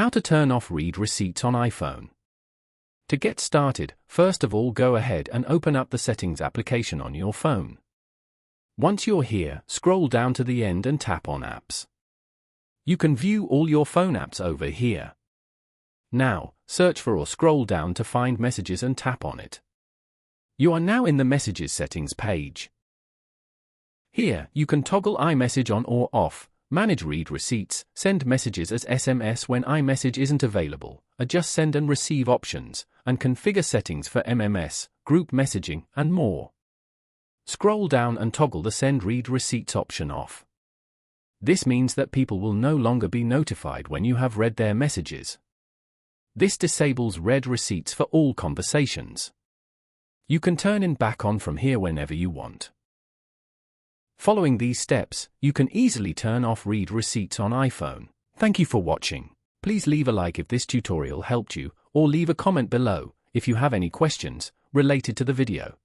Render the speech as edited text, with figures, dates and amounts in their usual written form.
How to turn off read receipts on iPhone. To get started, first of all go ahead and open up the Settings application on your phone. Once you're here, scroll down to the end and tap on Apps. You can view all your phone apps over here. Now, search for or scroll down to find Messages and tap on it. You are now in the Messages settings page. Here, you can toggle iMessage on or off, manage read receipts, send messages as SMS when iMessage isn't available, adjust send and receive options, and configure settings for MMS, group messaging, and more. Scroll down and toggle the Send Read Receipts option off. This means that people will no longer be notified when you have read their messages. This disables read receipts for all conversations. You can turn it back on from here whenever you want. Following these steps, you can easily turn off read receipts on iPhone. Thank you for watching. Please leave a like if this tutorial helped you, or leave a comment below if you have any questions related to the video.